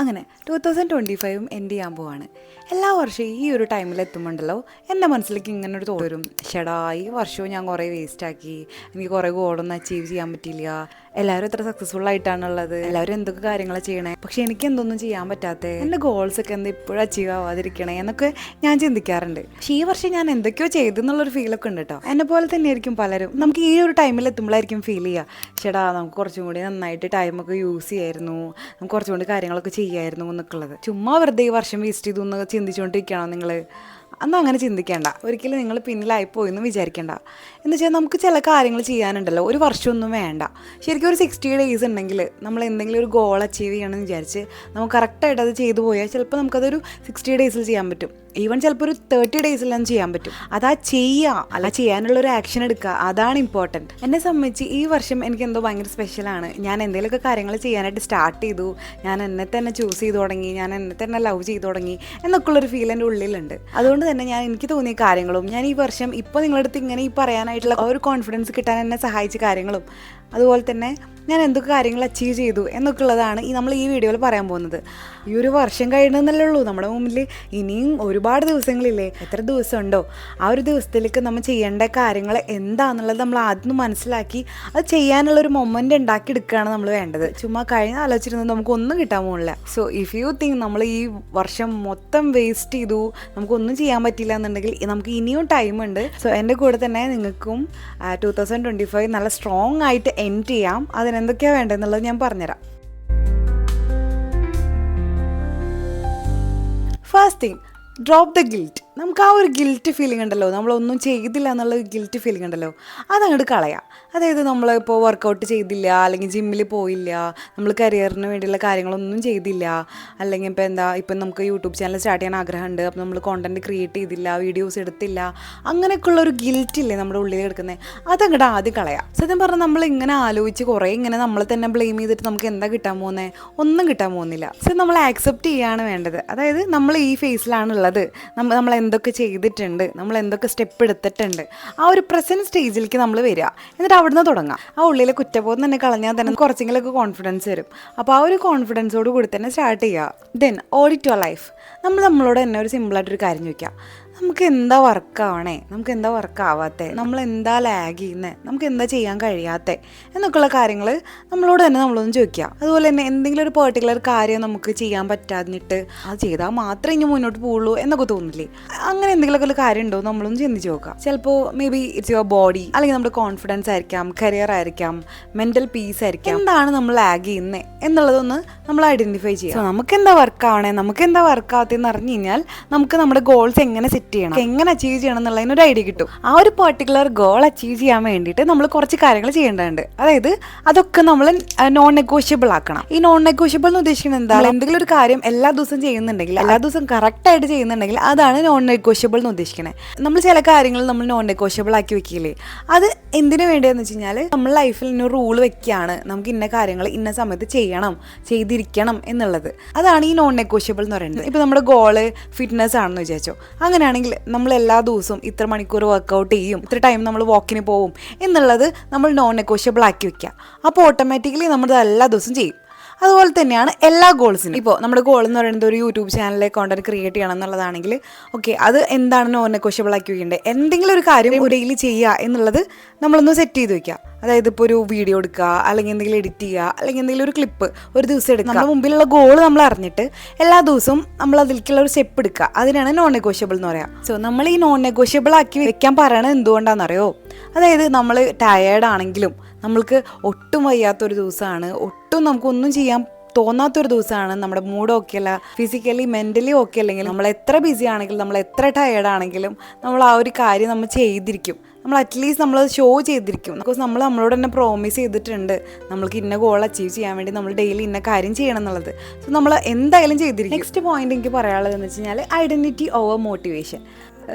അങ്ങനെ 2025 എൻഡ് ചെയ്യാൻ പോവാണ്. എല്ലാ വർഷവും ഈ ഒരു ടൈമിൽ എത്തുമ്പോണ്ടല്ലോ എൻ്റെ മനസ്സിലേക്ക് ഇങ്ങനെ ഒരു തോന്നും, ഷെടാ ഈ വർഷവും ഞാൻ കുറേ വേസ്റ്റാക്കി, എനിക്ക് കുറേ ഗോളൊന്നും അച്ചീവ് ചെയ്യാൻ പറ്റിയില്ല, എല്ലാവരും എത്ര സക്സസ്ഫുൾ ആയിട്ടാണുള്ളത്, എല്ലാവരും എന്തൊക്കെ കാര്യങ്ങൾ ചെയ്യണേ, പക്ഷെ എനിക്ക് എന്തൊന്നും ചെയ്യാൻ പറ്റാത്തത്, എൻ്റെ ഗോൾസൊക്കെ എന്താ ഇപ്പോഴും അച്ചീവ് ആവാതിരിക്കണേ എന്നൊക്കെ ഞാൻ ചിന്തിക്കാറുണ്ട്. പക്ഷേ ഈ വർഷം ഞാൻ എന്തൊക്കെയോ ചെയ്തെന്നുള്ളൊരു ഫീലൊക്കെ ഉണ്ട് കേട്ടോ. എന്നെ പോലെ തന്നെ ആയിരിക്കും പലരും. നമുക്ക് ഈ ഒരു ടൈമിൽ എത്തുമ്പോഴായിരിക്കും ഫീൽ ചെയ്യുക, ഷെടാ നമുക്ക് കുറച്ചും കൂടി നന്നായിട്ട് ടൈമൊക്കെ യൂസ് ചെയ്യായിരുന്നു, നമുക്ക് കുറച്ചും കൂടി കാര്യങ്ങളൊക്കെ ചെയ്യായിരുന്നു എന്നൊക്കെ ഉള്ളത്. ചുമ്മാ വെറുതെ ഈ വർഷം വേസ്റ്റ് ചെയ്തു എന്ന് ചിന്തിച്ചുകൊണ്ടിരിക്കുകയാണോ നിങ്ങൾ? അന്ന് അങ്ങനെ ചിന്തിക്കേണ്ട, ഒരിക്കലും നിങ്ങൾ പിന്നിലായിപ്പോയി എന്ന് വിചാരിക്കേണ്ട. എന്ന് വെച്ചാൽ നമുക്ക് ചില കാര്യങ്ങൾ ചെയ്യാനുണ്ടല്ലോ, ഒരു വർഷമൊന്നും വേണ്ട. ശരിക്കും ഒരു 60 days ഉണ്ടെങ്കിൽ നമ്മൾ എന്തെങ്കിലും ഒരു ഗോൾ അച്ചീവ് ചെയ്യണമെന്ന് വിചാരിച്ച് നമുക്ക് കറക്റ്റായിട്ട് അത് ചെയ്തു പോയാൽ ചിലപ്പോൾ നമുക്കതൊരു 60 days ചെയ്യാൻ പറ്റും. ഈവൻ ചിലപ്പോൾ ഒരു 30 days ചെയ്യാൻ പറ്റും. അതാ ചെയ്യുക, അല്ല ചെയ്യാനുള്ളൊരു ആക്ഷൻ എടുക്കുക, അതാണ് ഇമ്പോർട്ടൻറ്റ്. എന്നെ സംബന്ധിച്ച് ഈ വർഷം എനിക്ക് എന്തോ ഭയങ്കര സ്പെഷ്യലാണ്. ഞാൻ എന്തെങ്കിലുമൊക്കെ കാര്യങ്ങൾ ചെയ്യാനായിട്ട് സ്റ്റാർട്ട് ചെയ്തു, ഞാൻ എന്നെ തന്നെ ചൂസ് ചെയ്ത് തുടങ്ങി, ഞാൻ എന്നെ തന്നെ ലവ് ചെയ്ത് തുടങ്ങി എന്നൊക്കെ ഉള്ളൊരു ഫീൽ എൻ്റെ ഉള്ളിലുണ്ട്. അതുകൊണ്ട് തന്നെ എനിക്ക് തോന്നിയ കാര്യങ്ങളും ഞാൻ ഈ വർഷം ഇപ്പോൾ നിങ്ങളുടെ അടുത്ത് ഇങ്ങനെ ഈ പറയാനായിട്ടുള്ള ഒരു കോൺഫിഡൻസ് കിട്ടാൻ എന്നെ സഹായിച്ച കാര്യങ്ങളും, അതുപോലെ തന്നെ ഞാൻ എന്തൊക്കെ കാര്യങ്ങൾ അച്ചീവ് ചെയ്തു എന്നൊക്കെ ഉള്ളതാണ് നമ്മൾ ഈ വീഡിയോയിൽ പറയാൻ പോകുന്നത്. ഈ ഒരു വർഷം കഴിയണമെന്നല്ലേ ഉള്ളൂ, നമ്മുടെ മുമ്പിൽ ഇനിയും ഒരുപാട് ദിവസങ്ങളില്ലേ. എത്ര ദിവസം ഉണ്ടോ, ആ ഒരു ദിവസത്തിലേക്ക് നമ്മൾ ചെയ്യേണ്ട കാര്യങ്ങൾ എന്താണെന്നുള്ളത് നമ്മൾ ആദ്യം മനസ്സിലാക്കി അത് ചെയ്യാനുള്ളൊരു മൊമെൻ്റ് ഉണ്ടാക്കിയെടുക്കുകയാണ് നമ്മൾ വേണ്ടത്. ചുമ്മാ കഴിഞ്ഞ ആലോചിച്ചിരുന്നത് നമുക്കൊന്നും കിട്ടാൻ പോകുന്നില്ല. സോ ഇഫ് യു തിങ്ക് നമ്മൾ ഈ വർഷം മൊത്തം വേസ്റ്റ് ചെയ്തു, നമുക്കൊന്നും ചെയ്യാൻ പറ്റില്ല എന്നുണ്ടെങ്കിൽ നമുക്ക് ഇനിയും ടൈമുണ്ട്. സോ എൻ്റെ കൂടെ തന്നെ നിങ്ങൾക്കും 2025 നല്ല സ്ട്രോങ് ആയിട്ട് എൻഡ് ചെയ്യാം. അതിനെന്തൊക്കെയാണ് വേണ്ടതെന്നുള്ളത് ഞാൻ പറഞ്ഞുതരാം. First thing, drop the guilt. നമുക്ക് ആ ഒരു ഗിൽറ്റ് ഫീലിംഗ് ഉണ്ടല്ലോ, നമ്മളൊന്നും ചെയ്തില്ല എന്നുള്ള ഗിൽറ്റ് ഫീലിംഗ് ഉണ്ടല്ലോ, അതങ്ങോട്ട് കളയാം. അതായത് നമ്മളിപ്പോൾ വർക്കൗട്ട് ചെയ്തില്ല, അല്ലെങ്കിൽ ജിമ്മിൽ പോയില്ല, നമ്മൾ കരിയറിന് വേണ്ടിയുള്ള കാര്യങ്ങളൊന്നും ചെയ്തില്ല, അല്ലെങ്കിൽ ഇപ്പം നമുക്ക് യൂട്യൂബ് ചാനൽ സ്റ്റാർട്ട് ചെയ്യാൻ ആഗ്രഹമുണ്ട്, അപ്പോൾ നമ്മൾ കോണ്ടൻറ്റ് ക്രിയേറ്റ് ചെയ്തില്ല, വീഡിയോസ് എടുത്തില്ല, അങ്ങനെയൊക്കെയുള്ളൊരു ഗിൽറ്റില്ലേ നമ്മുടെ ഉള്ളിൽ കിടക്കുന്നത്, അതങ്ങോട്ട് ആദ്യം കളയാം. സത്യം പറഞ്ഞാൽ നമ്മൾ ഇങ്ങനെ ആലോചിച്ച് കുറേ ഇങ്ങനെ നമ്മളെ തന്നെ ബ്ലെയിം ചെയ്തിട്ട് നമുക്ക് എന്താ കിട്ടാൻ പോകുന്നത്? ഒന്നും കിട്ടാൻ പോകുന്നില്ല. സോ നമ്മൾ ആക്സെപ്റ്റ് ചെയ്യാണ് വേണ്ടത്. അതായത് നമ്മൾ ഈ ഫേസിലാണുള്ളത്, നമ്മൾ എന്തൊക്കെ ചെയ്തിട്ടുണ്ട്, നമ്മൾ എന്തൊക്കെ സ്റ്റെപ്പ് എടുത്തിട്ടുണ്ട്, ആ ഒരു പ്രസൻറ്റ് സ്റ്റേജിലേക്ക് നമ്മൾ വരിക. എന്നിട്ട് അവിടുന്ന് തുടങ്ങാം. ആ ഉള്ളിലെ കുറ്റബോധം തന്നെ കളഞ്ഞാൽ തന്നെ കുറച്ചെങ്കിലൊക്കെ കോൺഫിഡൻസ് വരും. അപ്പോൾ ആ ഒരു കോൺഫിഡൻസോട് കൂടി തന്നെ സ്റ്റാർട്ട് ചെയ്യുക. Then audit your life. നമ്മളോട് തന്നെ ഒരു സിമ്പിളായിട്ടൊരു കാര്യം ചോദിക്കുക, നമുക്ക് എന്താ വർക്കാവണേ, നമുക്ക് എന്താ വർക്കാവാത്തത്, നമ്മൾ എന്താ ലാഗ് ചെയ്യുന്നത്, നമുക്ക് എന്താ ചെയ്യാൻ കഴിയാത്തത് എന്നൊക്കെയുള്ള കാര്യങ്ങൾ നമ്മളോട് തന്നെ നമ്മളൊന്ന് ചോദിക്കുക. അതുപോലെ തന്നെ എന്തെങ്കിലും ഒരു പെർട്ടിക്കുലർ കാര്യം നമുക്ക് ചെയ്യാൻ പറ്റാതിട്ട് അത് ചെയ്താൽ മാത്രമേ ഇനി മുന്നോട്ട് പോകുള്ളൂ എന്നൊക്കെ തോന്നില്ലേ? അങ്ങനെ എന്തെങ്കിലുമൊക്കെ ഒരു കാര്യം ഉണ്ടോ നമ്മളൊന്ന് ചിന്തിച്ച് നോക്കുക. ചിലപ്പോൾ may be it's your body, അല്ലെങ്കിൽ നമ്മുടെ കോൺഫിഡൻസ് ആയിരിക്കാം, കരിയർ ആയിരിക്കാം, മെൻ്റൽ പീസ് ആയിരിക്കാം. എന്താണ് നമ്മൾ ലാഗ് ചെയ്യുന്നത് എന്നുള്ളതൊന്ന് നമ്മൾ ഐഡൻറ്റിഫൈ ചെയ്യുക. സോ നമുക്ക് എന്താ വർക്കാവണേ, നമുക്ക് എന്താ വർക്കാവത്തെന്ന് അറിഞ്ഞു കഴിഞ്ഞാൽ നമുക്ക് നമ്മുടെ ഗോൾസ് എങ്ങനെ സെറ്റ് ചെയ്യണം, എങ്ങനെ അച്ചീവ് ചെയ്യണം എന്നുള്ളതിനൊരു ഐഡിയ കിട്ടും. ആ ഒരു പെർട്ടിക്കുലർ ഗോൾ അച്ചീവ് ചെയ്യാൻ വേണ്ടിയിട്ട് നമ്മൾ കുറച്ച് കാര്യങ്ങൾ ചെയ്യേണ്ടതുണ്ട്. അതായത് അതൊക്കെ നമ്മൾ നോൺ നെഗോഷ്യബിൾ ആക്കണം. ഈ നോൺ നെഗോഷ്യബിൾ എന്ന് ഉദ്ദേശിക്കുന്നത് എന്താ? എന്തെങ്കിലും ഒരു കാര്യം എല്ലാ ദിവസവും ചെയ്യുന്നുണ്ടെങ്കിൽ, എല്ലാ ദിവസവും കറക്റ്റായിട്ട് ചെയ്യുന്നുണ്ടെങ്കിൽ അതാണ് നോൺ നെഗോഷ്യബിൾ എന്ന് ഉദ്ദേശിക്കുന്നത്. നമ്മൾ ചില കാര്യങ്ങൾ നമ്മൾ നോൺ നെഗോഷ്യബിൾ ആക്കി വെക്കില്ലേ, അത് എന്തിനു വേണ്ടിയെന്ന് വെച്ച് കഴിഞ്ഞാൽ നമ്മൾ ലൈഫിൽ ഇന്ന റൂൾ വെക്കുകയാണ്, നമുക്ക് ഇന്ന കാര്യങ്ങൾ ഇന്ന സമയത്ത് ചെയ്തിരിക്കണം എന്നുള്ളത്. അതാണ് ഈ നോൺ നെഗോഷ്യബിൾ എന്ന് പറയുന്നത്. ഇപ്പോൾ നമ്മുടെ ഗോള് ഫിറ്റ്നസ് ആണെന്ന് വിചാരിച്ചോ, അങ്ങനെയാണെങ്കിൽ നമ്മൾ എല്ലാ ദിവസവും ഇത്ര മണിക്കൂർ വർക്കൗട്ട് ചെയ്യും, ഇത്ര ടൈം നമ്മൾ വാക്കിന് പോവും എന്നുള്ളത് നമ്മൾ നോൺ നെഗോഷ്യബിൾ ആക്കി വെക്കുക. അപ്പോൾ ഓട്ടോമാറ്റിക്കലി നമ്മൾ എല്ലാ ദിവസവും ചെയ്യും. അതുപോലെ തന്നെയാണ് എല്ലാ ഗോൾസിനും. ഇപ്പോൾ നമ്മുടെ ഗോൾ എന്ന് പറയുന്നത് ഒരു യൂട്യൂബ് ചാനലിലെ കോണ്ടന്റ് ക്രിയേറ്റ് ചെയ്യണം എന്നുള്ളതാണെങ്കിൽ ഓക്കെ, അത് എന്താണ് നോൺ നെഗോഷ്യബിൾ ആക്കി വെക്കേണ്ടത്? എന്തെങ്കിലും ഒരു കാര്യം ഡെയിലി ചെയ്യുക എന്നുള്ളത് നമ്മളൊന്ന് സെറ്റ് ചെയ്ത് വെക്കുക. അതായത് ഇപ്പോൾ ഒരു വീഡിയോ എടുക്കുക, അല്ലെങ്കിൽ എന്തെങ്കിലും എഡിറ്റ് ചെയ്യുക, അല്ലെങ്കിൽ എന്തെങ്കിലും ഒരു ക്ലിപ്പ് ഒരു ദിവസം എടുക്കുക. നമ്മുടെ മുമ്പിലുള്ള ഗോൾ നമ്മൾ അറിഞ്ഞിട്ട് എല്ലാ ദിവസവും നമ്മൾ അതിലേക്കുള്ള ഒരു സ്റ്റെപ്പ് എടുക്കുക. അതിനാണ് നോൺ നെഗോഷ്യബിൾ എന്ന് പറയാം. സോ നമ്മൾ ഈ നോൺ നെഗോഷ്യബിൾ ആക്കി വെക്കാൻ പറയണത് എന്തുകൊണ്ടാണെന്നറിയോ? അതായത് നമ്മൾ ടയേർഡ് ആണെങ്കിലും, നമ്മൾക്ക് ഒട്ടും വയ്യാത്തൊരു ദിവസമാണ്, ഒട്ടും നമുക്കൊന്നും ചെയ്യാൻ തോന്നാത്തൊരു ദിവസമാണ്, നമ്മുടെ മൂഡ് ഓക്കെ അല്ല, ഫിസിക്കലി മെൻ്റലി ഓക്കെ അല്ലെങ്കിൽ നമ്മൾ എത്ര ബിസി ആണെങ്കിലും, നമ്മൾ എത്ര ടയേർഡ് ആണെങ്കിലും നമ്മൾ ആ ഒരു കാര്യം നമ്മൾ ചെയ്തിരിക്കും. നമ്മൾ അറ്റ്ലീസ്റ്റ് നമ്മളത് ഷോ ചെയ്തിരിക്കും. ബിക്കോസ് നമ്മൾ നമ്മളോട് തന്നെ പ്രോമിസ് ചെയ്തിട്ടുണ്ട് നമ്മൾക്ക് ഇന്ന ഗോൾ അച്ചീവ് ചെയ്യാൻ വേണ്ടി നമ്മൾ ഡെയിലി ഇന്ന കാര്യം ചെയ്യണം എന്നുള്ളത്. സോ നമ്മൾ എന്തായാലും ചെയ്തിരിക്കും. നെക്സ്റ്റ് പോയിന്റ് എനിക്ക് പറയാനുള്ളതെന്ന് വെച്ച് കഴിഞ്ഞാൽ ഐഡൻറ്റിറ്റി ഓവർ മോട്ടിവേഷൻ.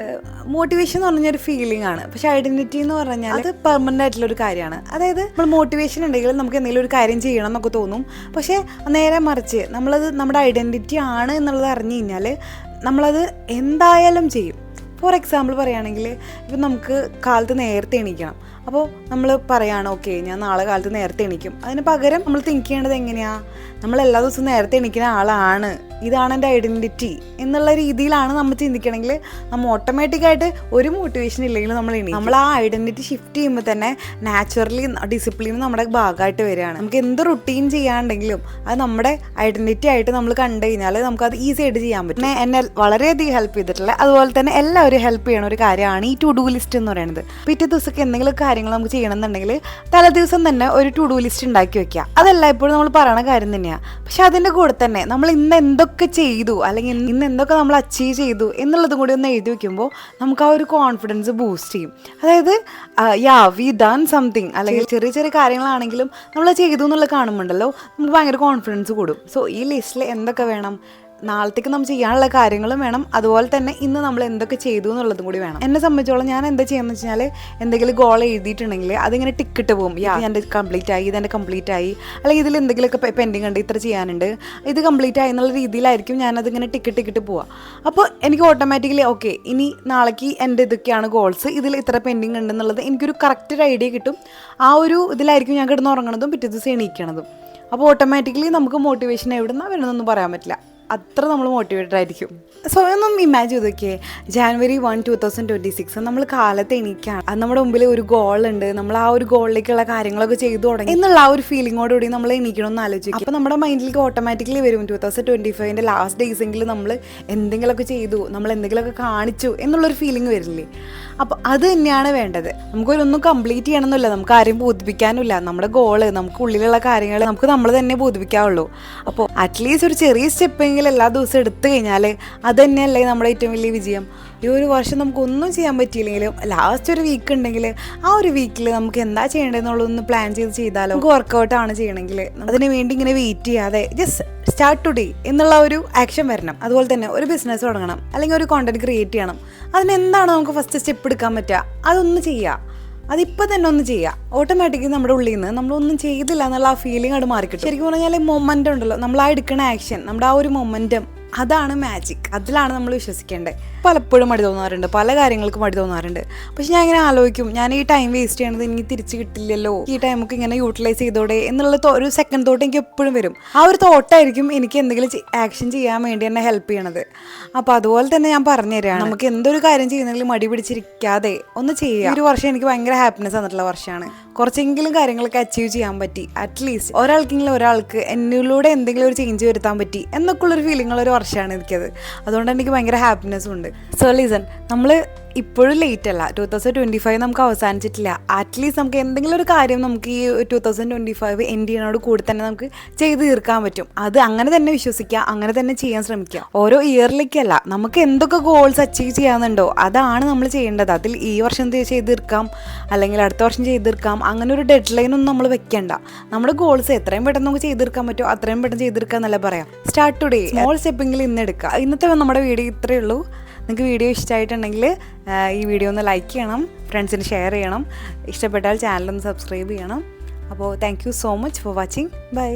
മോട്ടിവേഷൻ എന്ന് പറഞ്ഞൊരു ഫീലിംഗ് ആണ്, പക്ഷെ ഐഡൻറ്റിറ്റി എന്ന് പറഞ്ഞാൽ അത് പെർമനൻ്റ് ആയിട്ടുള്ളൊരു കാര്യമാണ്. അതായത് നമ്മൾ മോട്ടിവേഷൻ ഉണ്ടെങ്കിൽ നമുക്ക് എന്തെങ്കിലും ഒരു കാര്യം ചെയ്യണം എന്നൊക്കെ തോന്നും, പക്ഷേ നേരെ മറിച്ച് നമ്മളത് നമ്മുടെ ഐഡൻറ്റിറ്റി ആണ് എന്നുള്ളത് അറിഞ്ഞു കഴിഞ്ഞാൽ നമ്മളത് എന്തായാലും ചെയ്യും. ഫോർ എക്സാമ്പിൾ പറയുകയാണെങ്കിൽ ഇപ്പം നമുക്ക് കാലത്ത് നേരത്തെ എണീക്കണം, അപ്പോൾ നമ്മൾ പറയുകയാണ് ഓക്കെ ഞാൻ നാളെ കാലത്ത് നേരത്തെ എണീക്കും. അതിന് പകരം നമ്മൾ തിങ്ക് ചെയ്യേണ്ടത് എങ്ങനെയാണ്, നമ്മൾ എല്ലാ ദിവസവും നേരത്തെ എണീക്കുന്ന ആളാണ്, ഇതാണ് എൻ്റെ ഐഡൻറ്റിറ്റി എന്നുള്ള രീതിയിലാണ് നമ്മൾ ചിന്തിക്കണമെങ്കിൽ നമ്മൾ ഓട്ടോമാറ്റിക്കായിട്ട് ഒരു മോട്ടിവേഷൻ ഇല്ലെങ്കിലും നമ്മൾ ആ ഐഡൻറ്റിറ്റി ഷിഫ്റ്റ് ചെയ്യുമ്പോൾ തന്നെ നാച്ചുറലി ഡിസിപ്ലിൻ നമ്മുടെ ഭാഗമായിട്ട് വരികയാണ്. നമുക്ക് എന്ത് റുട്ടീൻ ചെയ്യാണ്ടെങ്കിലും അത് നമ്മുടെ ഐഡൻറ്റിറ്റി ആയിട്ട് നമ്മൾ കണ്ടു കഴിഞ്ഞാൽ നമുക്കത് ഈസി ആയിട്ട് ചെയ്യാൻ പറ്റും. എന്നെ വളരെയധികം ഹെൽപ്പ് ചെയ്തിട്ടുള്ള, അതുപോലെ തന്നെ എല്ലാവരും ഹെൽപ്പ് ചെയ്യണ ഒരു കാര്യമാണ് ഈ ടു ഡു ലിസ്റ്റ് എന്ന് പറയുന്നത്. പിറ്റേ ദിവസമൊക്കെ എന്തെങ്കിലും കാര്യങ്ങൾ നമുക്ക് ചെയ്യണമെന്നുണ്ടെങ്കിൽ തലേ ദിവസം തന്നെ ഒരു ടു ഡു ലിസ്റ്റ് ഉണ്ടാക്കി വെക്കുക. അതല്ല എപ്പോഴും നമ്മൾ പറയണ കാര്യം തന്നെയാണ്. പക്ഷെ അതിൻ്റെ കൂടെ തന്നെ നമ്മൾ ഇന്ന് എന്തൊക്കെ ചെയ്തു അല്ലെങ്കിൽ ഇന്ന് എന്തൊക്കെ നമ്മൾ അച്ചീവ് ചെയ്തു എന്നുള്ളതും കൂടി ഒന്ന് എഴുതി വെക്കുമ്പോൾ നമുക്ക് ആ ഒരു കോൺഫിഡൻസ് ബൂസ്റ്റ് ചെയ്യും. അതായത് വി ഡൺ സംതിങ്, അല്ലെങ്കിൽ ചെറിയ ചെറിയ കാര്യങ്ങളാണെങ്കിലും നമ്മൾ ചെയ്തു എന്നുള്ളത് കാണുമ്പോണ്ടല്ലോ നമുക്ക് ഭയങ്കര കോൺഫിഡൻസ് കൂടും. സോ ഈ ലിസ്റ്റിൽ എന്തൊക്കെ വേണം, നാളത്തേക്ക് നമ്മൾ ചെയ്യാനുള്ള കാര്യങ്ങളും വേണം, അതുപോലെ തന്നെ ഇന്ന് നമ്മൾ എന്തൊക്കെ ചെയ്തു എന്നുള്ളതും കൂടി വേണം. എന്നെ സംബന്ധിച്ചോളം ഞാൻ എന്താ ചെയ്യുന്നത് വെച്ച് കഴിഞ്ഞാൽ എന്തെങ്കിലും ഗോൾ എഴുതിയിട്ടുണ്ടെങ്കിൽ അതിങ്ങനെ ടിക്കിട്ട് പോകും. എൻ്റെ കംപ്ലീറ്റ് ആയി, ഇതെൻ്റെ കംപ്ലീറ്റ് ആയി, അല്ലെങ്കിൽ ഇതിൽ എന്തെങ്കിലുമൊക്കെ പെൻഡിങ് ഉണ്ട്, ഇത്ര ചെയ്യാനുണ്ട്, ഇത് കംപ്ലീറ്റ് ആയി എന്നുള്ള രീതിയിലായിരിക്കും ഞാനതിങ്ങനെ ടിക്കിട്ട് പോവുക. അപ്പോൾ എനിക്ക് ഓട്ടോമാറ്റിക്കലി ഓക്കെ ഇനി നാളേക്ക് എൻ്റെ ഇതൊക്കെയാണ് ഗോൾസ്, ഇതിൽ ഇത്ര പെൻഡിങ് ഉണ്ടെന്നുള്ളത് എനിക്കൊരു കറക്റ്റ് ഒരു ഐഡിയ കിട്ടും. ആ ഒരു ഇതിലായിരിക്കും ഞാൻ കിടന്ന് ഉറങ്ങണതും പിറ്റേ ദിവസം എണീക്കണതും. അപ്പോൾ ഓട്ടോമാറ്റിക്കലി നമുക്ക് മോട്ടിവേഷൻ എവിടെ നിന്നാണ് വരുന്നതെന്നൊന്നും പറയാൻ പറ്റില്ല, അത്ര നമ്മൾ മോട്ടിവേറ്റഡ് ആയിരിക്കും. സോ ഒന്നും ഇമാജിൻ ചെയ്ത് നോക്കിയേ, January 1, 2026 നമ്മൾ കാലത്ത് എണീക്കുകയാണ്, അത് നമ്മുടെ മുമ്പിൽ ഒരു ഗോൾ ഉണ്ട്, നമ്മൾ ആ ഒരു ഗോളിലേക്കുള്ള കാര്യങ്ങളൊക്കെ ചെയ്തു തുടങ്ങി എന്നുള്ള ആ ഒരു ഫീലിങ്ങോടുകൂടി നമ്മൾ എണീക്കണമെന്ന് ആലോചിക്കും. അപ്പോൾ നമ്മുടെ മൈൻഡിലേക്ക് ഓട്ടോമാറ്റിക്കലി വരും 2025 ലാസ്റ്റ് ഡേയ്സെങ്കിലും നമ്മൾ എന്തെങ്കിലുമൊക്കെ ചെയ്തു, നമ്മൾ എന്തെങ്കിലുമൊക്കെ കാണിച്ചു എന്നുള്ളൊരു ഫീലിംഗ് വരില്ലേ. അപ്പോൾ അത് തന്നെയാണ് വേണ്ടത്. നമുക്കൊരൊന്നും കംപ്ലീറ്റ് ചെയ്യണമെന്നില്ല, നമുക്ക് ആരെയും ബോധിപ്പിക്കാനുമില്ല. നമ്മുടെ ഗോള്, നമുക്ക് ഉള്ളിലുള്ള കാര്യങ്ങൾ നമുക്ക് നമ്മൾ തന്നെ ബോധിപ്പിക്കാവുള്ളൂ. അപ്പോൾ അറ്റ്ലീസ്റ്റ് ഒരു ചെറിയ സ്റ്റെപ്പെങ്കിലും എല്ലാ ദിവസവും എടുത്തു കഴിഞ്ഞാൽ അത് തന്നെയല്ലേ നമ്മുടെ ഏറ്റവും വലിയ വിജയം. ഈ ഒരു വർഷം നമുക്കൊന്നും ചെയ്യാൻ പറ്റിയില്ലെങ്കിലും ലാസ്റ്റ് ഒരു വീക്ക് ഉണ്ടെങ്കിൽ ആ ഒരു വീക്കിൽ നമുക്ക് എന്താ ചെയ്യേണ്ടതെന്നുള്ളതൊന്ന് പ്ലാൻ ചെയ്താലോ. നമുക്ക് വർക്കൗട്ടാണ് ചെയ്യണമെങ്കിൽ അതിന് വേണ്ടി ഇങ്ങനെ വെയിറ്റ് ചെയ്യാതെ ജസ്റ്റ് സ്റ്റാർട്ട് ടുഡേ എന്നുള്ള ഒരു ആക്ഷൻ വരണം. അതുപോലെ തന്നെ ഒരു ബിസിനസ് തുടങ്ങണം, അല്ലെങ്കിൽ ഒരു കോണ്ടന്റ് ക്രിയേറ്റ് ചെയ്യണം. അതിനെന്താണ് നമുക്ക് ഫസ്റ്റ് സ്റ്റെപ്പ് എടുക്കാൻ പറ്റുക, അതൊന്ന് ചെയ്യുക. അതിപ്പോൾ തന്നെ ഒന്ന് ചെയ്യുക. ഓട്ടോമാറ്റിക്കലി നമ്മുടെ ഉള്ളിൽ നിന്ന് നമ്മളൊന്നും ചെയ്തില്ല എന്നുള്ള ആ ഫീലിംഗ് അത് മാറിക്കിട്ടും. ശരിക്കും പറഞ്ഞാൽ മൊമെൻ്റം ഉണ്ടല്ലോ, നമ്മൾ ആ എടുക്കുന്ന ആക്ഷൻ, നമ്മുടെ ആ ഒരു മൊമെൻ്റം, അതാണ് മാജിക്. അതിലാണ് നമ്മൾ വിശ്വസിക്കേണ്ടത്. പലപ്പോഴും മടി തോന്നാറുണ്ട്, പല കാര്യങ്ങൾക്കും മടി തോന്നാറുണ്ട്. പക്ഷെ ഞാൻ ഇങ്ങനെ ആലോചിക്കും, ഞാൻ ഈ ടൈം വേസ്റ്റ് ചെയ്യണത് എനിക്ക് തിരിച്ച് കിട്ടില്ലല്ലോ, ഈ ടൈമൊക്കെ ഇങ്ങനെ യൂട്ടിലൈസ് ചെയ്തോടെ എന്നുള്ള ഒരു സെക്കൻഡ് തോട്ട് എനിക്ക് എപ്പോഴും വരും. ആ ഒരു തോട്ടായിരിക്കും എനിക്ക് എന്തെങ്കിലും ആക്ഷൻ ചെയ്യാൻ വേണ്ടി എന്നെ ഹെൽപ്പ് ചെയ്യണത്. അപ്പോൾ അതുപോലെ തന്നെ ഞാൻ പറഞ്ഞു തരാണ്, നമുക്ക് എന്തൊരു കാര്യം ചെയ്യുന്നെങ്കിലും മടി പിടിച്ചിരിക്കാതെ ഒന്ന് ചെയ്യുക. ഒരു വർഷം എനിക്ക് ഭയങ്കര ഹാപ്പിനെസ് തന്നിട്ടുള്ള വർഷമാണ്. കുറച്ചെങ്കിലും കാര്യങ്ങളൊക്കെ അച്ചീവ് ചെയ്യാൻ പറ്റി, അറ്റ്ലീസ്റ്റ് ഒരാൾക്ക് എന്നിലൂടെ എന്തെങ്കിലും ഒരു ചേഞ്ച് വരുത്താൻ പറ്റി എന്നൊക്കെ ഉള്ളൊരു ഫീലിംഗ് ഒരു വർഷമാണ് എനിക്കത്. അതുകൊണ്ട് എനിക്ക് ഭയങ്കര ഹാപ്പിനെസ്സും ഉണ്ട്. സോ ലിസൺ, നമ്മൾ ഇപ്പോഴും ലേറ്റ് അല്ല, 2025 നമുക്ക് അവസാനിച്ചിട്ടില്ല. അറ്റ്ലീസ്റ്റ് നമുക്ക് എന്തെങ്കിലും ഒരു കാര്യം നമുക്ക് ഈ 2025 എൻഡ് ചെയ്യുന്നതോട് കൂടി തന്നെ നമുക്ക് ചെയ്ത് തീർക്കാൻ പറ്റും. അത് അങ്ങനെ തന്നെ വിശ്വസിക്കുക, അങ്ങനെ തന്നെ ചെയ്യാൻ ശ്രമിക്കുക. ഓരോ ഇയറിലേക്കല്ല, നമുക്ക് എന്തൊക്കെ ഗോൾസ് അച്ചീവ് ചെയ്യാന്നുണ്ടോ അതാണ് നമ്മൾ ചെയ്യേണ്ടത്. അതിൽ ഈ വർഷം ചെയ്ത് തീർക്കാം, അല്ലെങ്കിൽ അടുത്ത വർഷം ചെയ്ത് തീർക്കാം, അങ്ങനെ ഒരു ഡെഡ് ലൈനൊന്നും നമ്മൾ വെക്കേണ്ട. നമ്മുടെ ഗോൾസ് എത്രയും പെട്ടെന്ന് നമുക്ക് ചെയ്ത് തീർക്കാൻ പറ്റുമോ അത്രയും പെട്ടെന്ന് ചെയ്ത് തീർക്കുക എന്നല്ല പറയാം. സ്റ്റാർട്ട് ടുഡേ, സ്മോൾ സ്റ്റെപ്പെങ്കിലും ഇന്ന് എടുക്കുക. ഇന്നത്തെ നമ്മുടെ വീഡിയോ ഇത്രയേ ഉള്ളൂ. നിങ്ങൾക്ക് വീഡിയോ ഇഷ്ടമായിട്ടുണ്ടെങ്കിൽ ഈ വീഡിയോ ഒന്ന് ലൈക്ക് ചെയ്യണം, ഫ്രണ്ട്സിന് ഷെയർ ചെയ്യണം, ഇഷ്ടപ്പെട്ടാൽ ചാനലൊന്ന് സബ്സ്ക്രൈബ് ചെയ്യണം. അപ്പോൾ thank you so much for watching. By.